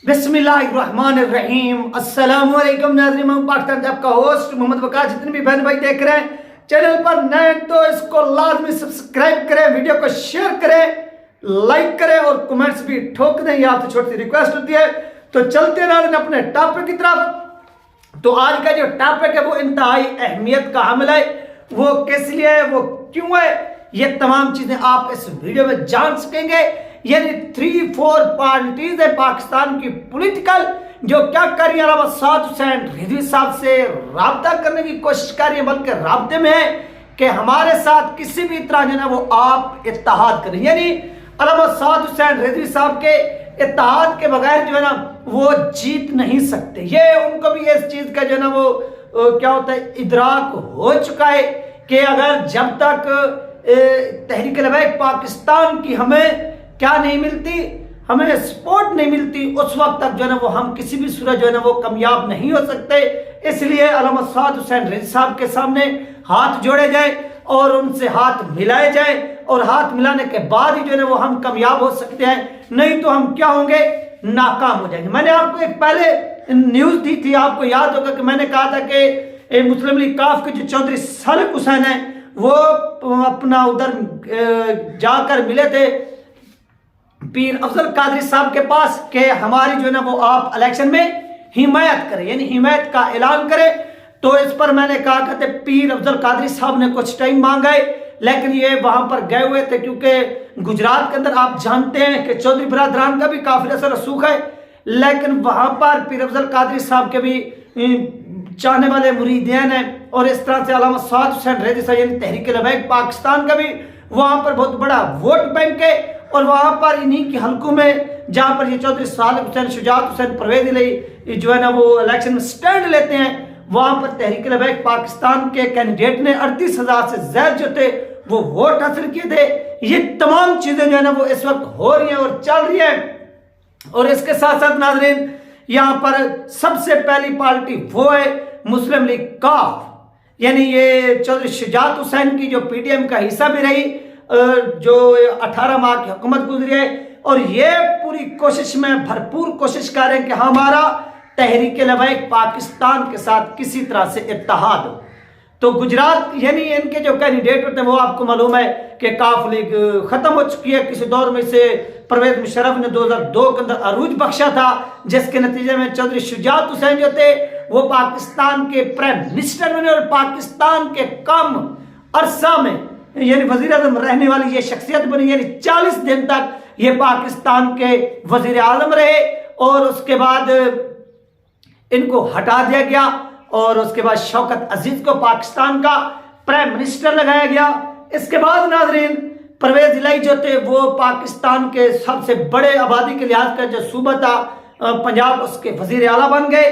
बिस्मिल्लाहिर्रहमानिर्रहीम। अस्सलाम वालेकुम नाज़रीन, मैं पाकिस्तान से आपका होस्ट मोहम्मद वकार। जितने भी बहन भाई देख रहे हैं चैनल पर नए तो इसको लाजमी सब्सक्राइब करें, वीडियो को शेयर करें, लाइक करें और कमेंट्स भी ठोक दें। ये आपसे छोटी सी रिक्वेस्ट होती है। तो चलते नाज़रीन अपने टॉपिक की तरफ। तो आज का जो टॉपिक है वो इंतहाई अहमियत का हामिल है। वो किस लिए है, वो क्यों है, ये तमाम चीजें आप इस वीडियो में जान सकेंगे। यानी 3-4 पार्टीज है पाकिस्तान की पॉलिटिकल जो क्या कर रही है, अलावा साद हुसैन रिजवी साहब से राब्ता करने की कोशिश कर रही है, बल्कि राब्ते में है कि हमारे साथ किसी भी तरह जो है वो आप इत्तेहाद करें। यानी अलावा साद हुसैन रिजवी साहब के इत्तेहाद के बगैर जो है ना वो जीत नहीं सकते। ये उनको भी इस चीज का जो है ना वो क्या होता है इदराक हो चुका है कि अगर जब तक तहरीक लबैक पाकिस्तान की हमें क्या नहीं मिलती, हमें सपोर्ट नहीं मिलती, उस वक्त तक जो है ना वो हम किसी भी सूरत जो है ना वो कामयाब नहीं हो सकते। इसलिए अल्लामा साद हुसैन रिजवी साहब के सामने हाथ जोड़े जाए और उनसे हाथ मिलाए जाए और हाथ मिलाने के बाद ही जो है ना वो हम कामयाब हो सकते हैं, नहीं तो हम क्या होंगे, नाकाम हो जाएंगे। मैंने आपको एक पहले न्यूज दी थी, आपको याद होगा कि मैंने कहा था कि मुस्लिम लीग काफ के जो चौधरी सालिक हुसैन है वो अपना उधर जाकर मिले थे पीर अफजल कादरी साहब के पास कि हमारी जो है ना वो आप इलेक्शन में हिमायत करें, यानी हिमायत का ऐलान करें। तो इस पर मैंने कहा कि पीर अफजल कादरी साहब ने कुछ टाइम मांगा है, लेकिन ये वहां पर गए हुए थे क्योंकि गुजरात के अंदर आप जानते हैं कि चौधरी बिरादरान का भी काफी असर रसूख है, लेकिन वहां पर पीर अफजल कादरी साहब के भी चाहने वाले मुरीदीन हैं और इस तरह से अल्लामा साद हुसैन रिजवी साहब यानी तहरीक लबैक पाकिस्तान का भी वहां पर बहुत बड़ा वोट बैंक है। और वहां पर इन्हीं के हलकों में जहां पर ये चौधरी सालिक हुसैन, शुजात हुसैन, परवेज इलाही जो है ना वो इलेक्शन में स्टैंड लेते हैं, वहां पर तहरीक लबैक पाकिस्तान के कैंडिडेट ने 38,000 से ज्यादा जो थे वो वोट हासिल किए थे। ये तमाम चीजें जो है ना वो इस वक्त हो रही है और चल रही है। और इसके साथ साथ नाजरीन यहां पर सबसे पहली पार्टी वो है मुस्लिम लीग काफ, यानी ये चौधरी शुजात हुसैन की जो पीडीएम का हिस्सा भी रही, जो 18 माह की हुकूमत गुजरी है, और ये पूरी कोशिश में भरपूर कोशिश कर रहे हैं कि हमारा तहरीक लबैक पाकिस्तान के साथ किसी तरह से इत्तेहाद हो। तो गुजरात यानी इनके जो कैंडिडेट होते हैं वो आपको मालूम है कि काफ लीग खत्म हो चुकी है। किसी दौर में से परवेज मुशर्रफ ने 2002 के अंदर अरूज बख्शा था, जिसके नतीजे में चौधरी शुजात हुसैन जो थे वो पाकिस्तान के प्राइम मिनिस्टर बने और पाकिस्तान के कम अरसा में यानी वजीर आजम रहने वाली ये शख्सियत बनी। यानी 40 दिन तक ये पाकिस्तान के वजीर आजम रहे और उसके बाद इनको हटा दिया गया और उसके बाद शौकत अजीज को पाकिस्तान का प्राइम मिनिस्टर लगाया गया। इसके बाद नाजरीन परवेज इलाही जो थे वो पाकिस्तान के सबसे बड़े आबादी के लिहाज का जो सूबा था पंजाब, उसके वजीर आला बन गए।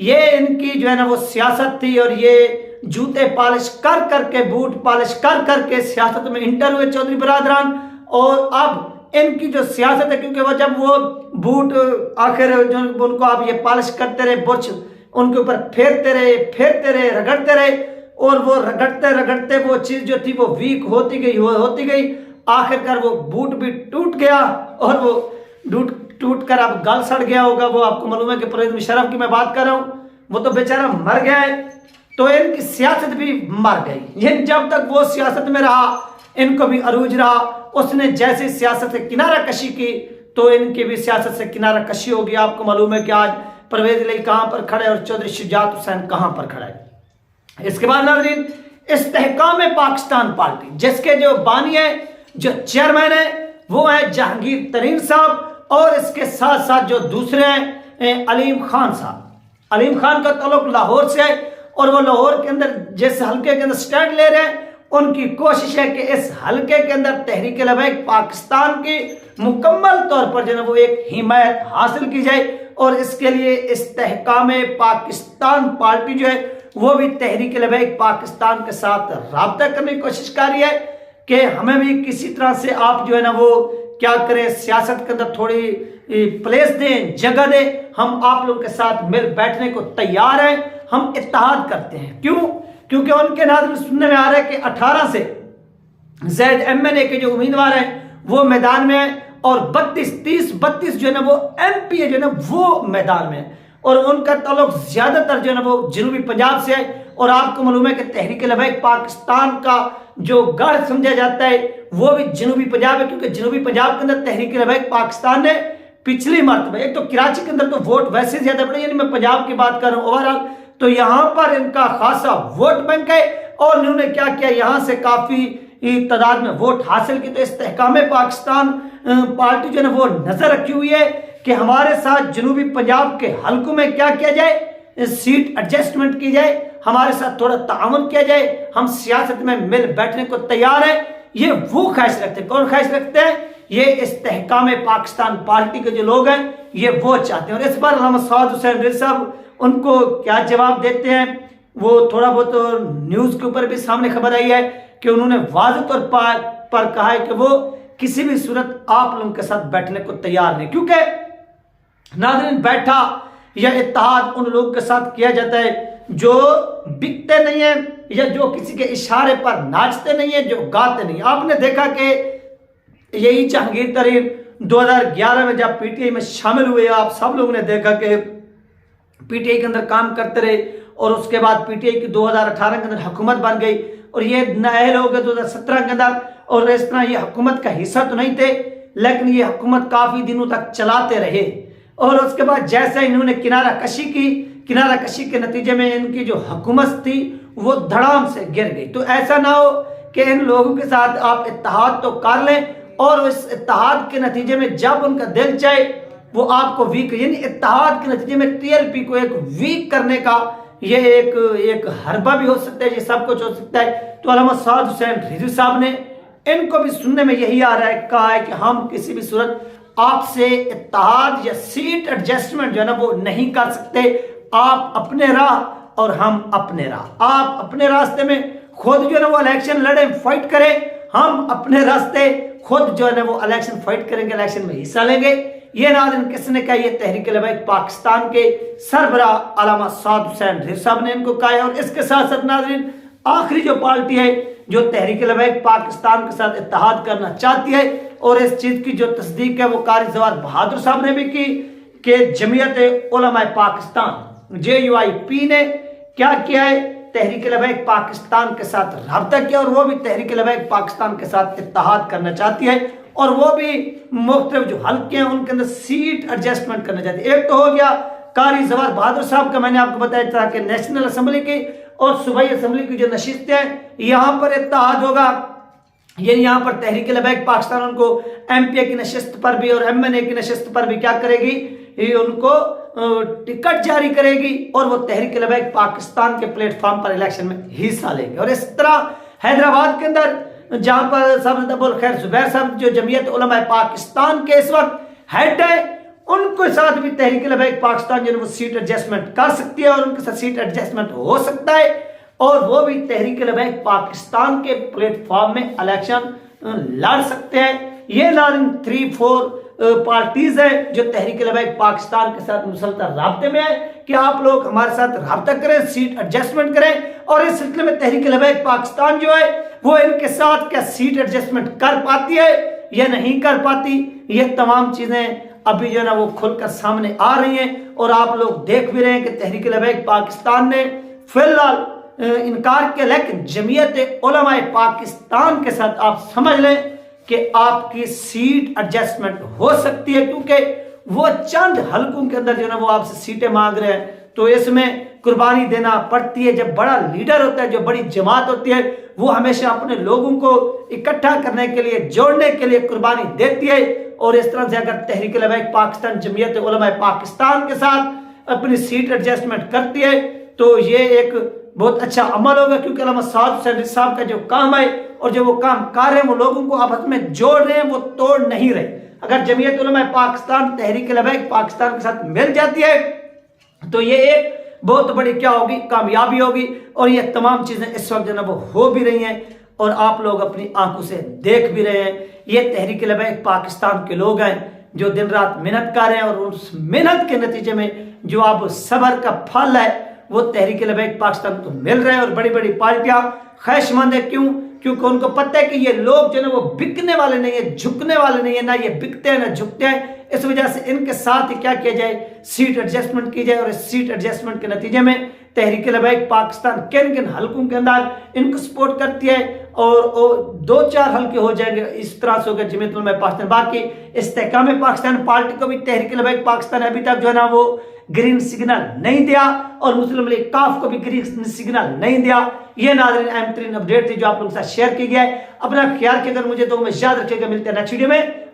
ये इनकी जो है ना वो सियासत थी और ये जूते पॉलिश कर करके, बूट पॉलिश कर करके सियासत में इंटर हुए चौधरी बिरादरान। और अब इनकी जो सियासत है, क्योंकि वो जब वो बूट आखिर जो उनको आप ये पॉलिश करते रहे, बुर्श उनके ऊपर फेरते रहे, रगड़ते रहे, और वो रगड़ते रगड़ते वो चीज जो थी वो वीक होती गई। आखिरकार वो बूट भी टूट गया और वो टूट कर अब गल सड़ गया होगा। वो आपको मालूम है कि परवेज मुशर्रफ की मैं बात कर रहा हूं, वो तो बेचारा मर गया है, तो इनकी सियासत भी मर गई। ये जब तक वो सियासत में रहा इनको भी अरूज रहा। उसने जैसे सियासत से किनारा कशी की तो इनकी भी सियासत से किनारा कशी होगी। आपको मालूम है कि आज परवेज इलाही कहां पर खड़े और चौधरी शुजात हुसैन कहां पर खड़ा है। इसके बाद नाज़रीन इस्तेहकाम पाकिस्तान पार्टी जिसके जो बानी है, जो चेयरमैन है वो है जहांगीर तरीन साहब, और इसके साथ साथ जो दूसरे हैं अलीम खान साहब। अलीम खान का ताल्लुक लाहौर से है और वो लाहौर के अंदर जिस हल्के के अंदर स्टैंड ले रहे हैं, उनकी कोशिश है कि इस हल्के के अंदर तहरीक लबैक पाकिस्तान की मुकम्मल तौर पर जो है वो एक हिमायत हासिल की जाए। और इसके लिए इस्तेहकाम पाकिस्तान पार्टी जो है वो भी तहरीक लबैक पाकिस्तान के साथ राब्ता करने की कोशिश कर रही है कि हमें भी किसी तरह से आप जो है ना वो क्या करें, सियासत के अंदर थोड़ी प्लेस दें, जगह दें। हम आप लोगों के साथ मिल बैठने को तैयार हैं, हम इत्तेहाद करते हैं। क्यों? क्योंकि उनके नाज़रीन सुनने में आ रहा है कि 18 से ज़ैद एमएनए के जो उम्मीदवार हैं वो मैदान में हैं और 30-32 जो है ना वो MP जो है ना वो मैदान में है, और उनका ताल्लुक ज्यादातर जो है ना वो जनूबी पंजाब से है। और आपको मालूम है कि तहरीक लबैक पाकिस्तान का जो गढ़ समझा जाता है वो भी जनूबी पंजाब है, क्योंकि जनूबी पंजाब के अंदर तहरीक लबैक पाकिस्तान ने पिछली मरतबा, एक तो कराची के अंदर तो वोट वैसे ज्यादा पड़े, यानी मैं पंजाब की बात कर रहा हूं ओवरऑल, तो यहां पर इनका खासा वोट बैंक है और इन्होंने क्या किया, यहां से काफी तादाद में वोट हासिल की। तो इस्तेहकाम पाकिस्तान पार्टी जो है वो नजर रखी हुई है कि हमारे साथ जनूबी पंजाब के हलकों में क्या किया जाए, सीट एडजस्टमेंट की जाए, हमारे साथ थोड़ा ताउन किया जाए, हम सियासत में मिल बैठने को तैयार है। ये वो ख्वाहिश रखते हैं। कौन ख्वाहिश रखते हैं? ये इस्तेहकाम पाकिस्तान पार्टी के जो लोग हैं ये वो चाहते हैं। और इस बार हम सवाद हुसैन रिजवी साहब उनको क्या जवाब देते हैं, वो थोड़ा बहुत न्यूज के ऊपर भी सामने खबर आई है कि उन्होंने वाज़ेह तौर पर कहा है कि वो किसी भी सूरत आप लोगों के साथ बैठने को तैयार नहीं, क्योंकि नाज़रीन बैठा या इत्तेहाद उन लोगों के साथ किया जाता है जो बिकते नहीं है या जो किसी के इशारे पर नाचते नहीं है, जो गाते नहीं। आपने देखा कि यही जहांगीर तरीन 2011 में जब पीटीआई में शामिल हुए, आप सब लोगों ने देखा कि पीटीआई के अंदर काम करते रहे और उसके बाद पीटीआई की 2018 के अंदर हुकूमत बन गई और ये नए लोग 2017 के अंदर, और इस तरह ये हुकूमत का हिस्सा तो नहीं थे लेकिन ये हुकूमत काफी दिनों तक चलाते रहे। और उसके बाद जैसे इन्होंने किनारा कशी की, किनारा कशी के नतीजे में इनकी जो हुकूमत थी वो धड़ाम से गिर गई। तो ऐसा ना हो कि इन लोगों के साथ आप इत्तेहाद तो कर लें और इस इत्तेहाद के नतीजे में जब उनका दिल चाहे वो आपको वीक, यानी इत्तेहाद के नतीजे में टीएलपी को एक वीक करने का ये एक हरबा भी हो सकता है, ये सब कुछ हो सकता है। तो अल्लामा सवाद हुसैन रिजवी साहब ने इनको भी सुनने में यही आ रहा है, कहा है कि हम किसी भी सूरत आपसे इत्तेहाद या सीट एडजस्टमेंट जो है ना वो नहीं कर सकते। आप अपने राह और हम अपने राह, आप अपने रास्ते में खुद जो है ना वो इलेक्शन लड़े, फाइट करें, हम अपने रास्ते खुद जो है ना वो इलेक्शन फाइट करेंगे, इलेक्शन में हिस्सा लेंगे। ये नाज़रीन किसने कहा? ये तहरीक लबैक पाकिस्तान के सरबराह अल्लामा सवाद हुसैन रिजवी साहब ने इनको कहा है। और इसके साथ साथ नाज़रीन आखिरी जो पार्टी है जो तहरीक लबैक पाकिस्तान के साथ इत्तेहाद करना चाहती है और इस चीज की जो तस्दीक है वो कारी जवाद बहादुर साहब ने भी की कि जमीयत उलमा पाकिस्तान JUIP ने क्या किया है, तहरीक लबैक पाकिस्तान के साथ रब्ता किया और वो भी तहरीक लबैक पाकिस्तान के साथ इत्तेहाद करना चाहती है और वो भी मुख्तलिफ जो हल्के हैं उनके अंदर सीट एडजस्टमेंट करना चाहती है। एक तो हो गया कारी जवाद बहादुर साहब का, मैंने आपको बताया था कि नेशनल असेंबली की और सूबाई असेंबली की जो नशिस्तें हैं यहाँ पर इत्तेहाद होगा, यानी यहाँ पर तहरीक लबैक पाकिस्तान उनको MPA की नशिस्त पर भी और MNA की नशिस्त पर भी क्या करेगी, ये उनको टिकट जारी करेगी और वो तहरीक लबैक पाकिस्तान के प्लेटफॉर्म पर इलेक्शन में हिस्सा लेंगे। और इस तरह हैदराबाद के अंदर जहां पर सर अबुल खैर जुबैर साहब जो जमीयत उलमा पाकिस्तान के इस वक्त हेड है, उनके साथ भी तहरीक लबैक पाकिस्तान जो है वो सीट एडजस्टमेंट कर सकती है और उनके साथ सीट एडजस्टमेंट हो सकता है और वो भी तहरीक लबैक पाकिस्तान के प्लेटफॉर्म में इलेक्शन लड़ सकते हैं। ये नाज़रीन 3-4 पार्टीज है जो तहरीक लबैक पाकिस्तान के साथ मुसलसल राब्ते में है कि आप लोग हमारे साथ राब्ता करें, सीट एडजस्टमेंट करें। और इस सिलसिले में तहरीक लबैक पाकिस्तान जो है वो इनके साथ क्या सीट एडजस्टमेंट कर पाती है या नहीं कर पाती, ये तमाम चीजें अभी जो है ना वो खुलकर सामने आ रही हैं और आप लोग देख भी रहे हैं कि तहरीक लबैक पाकिस्तान ने फिलहाल इनकार किया, लेकिन जमीयत उलमा पाकिस्तान के साथ आप समझ लें कि आपकी सीट एडजस्टमेंट हो सकती है, क्योंकि वो चंद हलकों के अंदर जो ना वो आपसे सीटें मांग रहे हैं। तो इसमें कुर्बानी देना पड़ती है। जब बड़ा लीडर होता है, जो बड़ी जमात होती है, वो हमेशा अपने लोगों को इकट्ठा करने के लिए, जोड़ने के लिए कुर्बानी देती है। और इस तरह से अगर तहरीक लबैक पाकिस्तान जमीयत उलमा पाकिस्तान के साथ अपनी सीट एडजस्टमेंट करती है तो ये एक बहुत अच्छा अमल होगा, क्योंकि अल्लामा सवाद हुसैन रिजवी साहब का जो काम है और जो वो काम कर रहे हैं वो लोगों को आपस में जोड़ रहे हैं, वो तोड़ नहीं रहे। अगर जमीयत उलमा पाकिस्तान तहरीक लबैक पाकिस्तान के साथ मिल जाती है तो ये एक बहुत बड़ी क्या होगी, कामयाबी होगी। और ये तमाम चीजें इस वक्त जो है वो हो भी रही हैं और आप लोग अपनी आंखों से देख भी रहे हैं। ये तहरीक लबैक पाकिस्तान के लोग हैं जो दिन रात मेहनत कर रहे हैं और उस मेहनत के नतीजे में जो अब सब्र का फल है वो तहरीक लबैक पाकिस्तान को मिल रहा है। और बड़ी बड़ी पार्टियां ख्वाहिशमंद है, क्यों? क्योंकि उनको पता है कि ये लोग जो है वो बिकने वाले नहीं है, झुकने वाले नहीं है, ना ये बिकते हैं ना झुकते हैं। इस वजह से इनके साथ ही क्या किया जाए, सीट एडजस्टमेंट की जाए। और इस सीट एडजस्टमेंट के नतीजे में तहरीक लबैक पाकिस्तान किन किन हल्कों के अंदर इनको सपोर्ट करती है और 2-4 हल्के हो जाएंगे, इस तरह से होगा जमीयत उलमा पाकिस्तान। बाकी इस्तेहकाम पाकिस्तान पार्टी को भी तहरीक लबैक पाकिस्तान अभी तक जो है ना वो ग्रीन सिग्नल नहीं दिया और मुस्लिम लीग काफ को भी ग्रीन सिग्नल नहीं दिया। ये नाज़रीन अहम तरीन अपडेट थी जो आप लोगों के साथ शेयर की गया है। अपना ख्याल रखिएगा, मुझे तो याद रखिएगा। मिलते हैं नेक्स्ट वीडियो में।